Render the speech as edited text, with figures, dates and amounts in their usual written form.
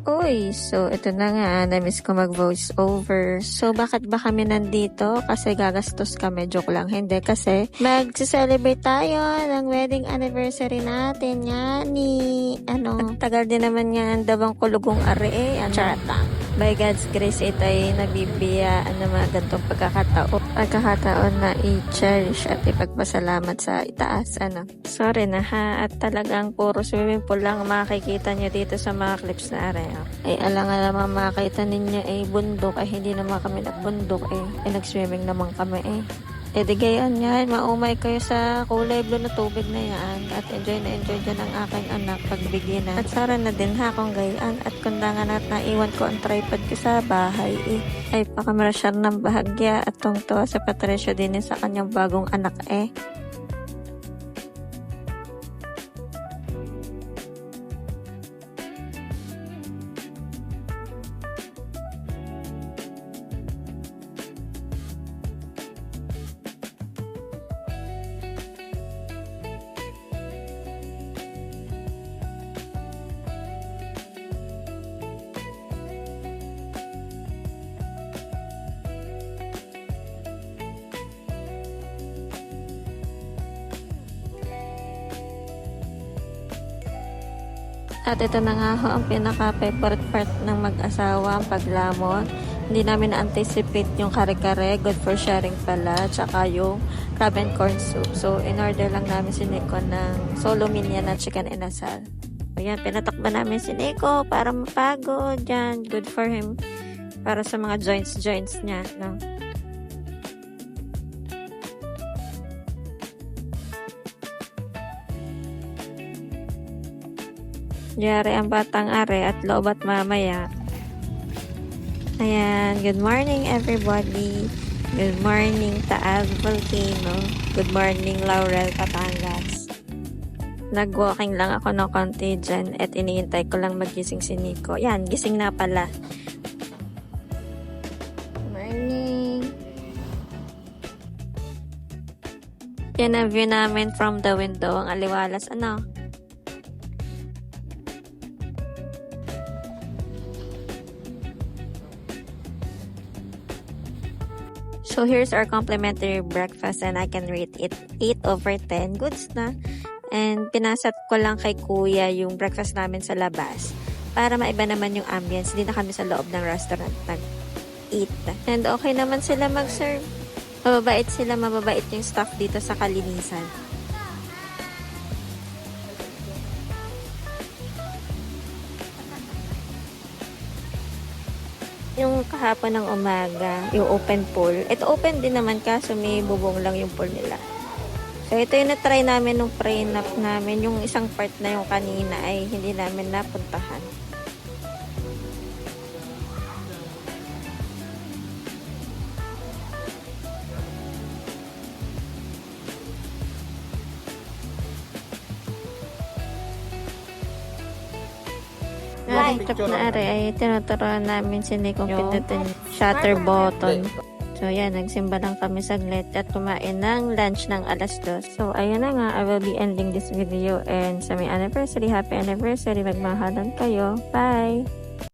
Uy, so ito na nga, na-miss ko mag-voice over. So bakit ba kami nandito? Kasi gagastos kami, joke lang. Hindi, kasi mag-celebrate tayo ng wedding anniversary natin nga ni, ang tagal din naman nga ang dabang kulugong are charot lang. By God's grace, ito ay nabibiyaan ng mga gantong pagkakataon na i-cherish at ipagpasalamat sa itaas, Sorry na ha, at talagang puro swimming pool lang makikita nyo dito sa mga clips na are. Ay alang naman makita ninyo ay bundok, ay hindi naman kami nagbundok ay nag-swimming naman kami Eh di gayon yan, maumay kayo sa kulay blue na tubig na yan at enjoy na enjoy dyan ang aking anak pagbigyan na. At sara na din ha kung gayon at kundangan at naiwan ko ang tripod ko sa bahay ay pakamarasyar ng bahagya at tungtuwa sa Patricio din sa kanyang bagong anak At ito na nga ho ang pinaka-favorite part ng mag-asawa, ang paglamon. Hindi namin na-anticipate yung kare-kare, good for sharing pala, tsaka yung crab and corn soup. So, in-order lang namin si Nico ng solo minion na chicken inasal. Ayan, pinatakba namin si Nico para mapagod. Yan, good for him. Para sa mga joints niya, Yari ang batang are at loobat mamaya. Ayan, good morning everybody. Good morning Taal Volcano. Good morning Laurel, Batangas. Nag-walking lang ako ng konti dyan at iniintay ko lang magising si Nico. Yan, gising na pala. Morning. Yan ang view namin from the window. Ang aliwalas, So here's our complimentary breakfast and I can rate it 8 over 10. Goods na. And pinasat ko lang kay kuya yung breakfast namin sa labas. Para maiba naman yung ambience. Hindi na kami sa loob ng restaurant nag-eat. And okay naman sila mag-serve. Mababait sila, mababait yung staff dito sa kalinisan. Yung kahapon ng umaga, yung open pool. Ito open din naman kaso may bubong lang yung pool nila. So ito yung na-try namin nung pre-nap namin. Yung isang part na yung kanina ay hindi namin napuntahan. Laptop na are ay tinuturuan namin si Nico pindutin shutter button. So yan, nagsimba lang kami saglit at kumain ng lunch ng 2:00. So ayun na nga, I will be ending this video and sa may anniversary, happy anniversary, magmahalan kayo. Bye!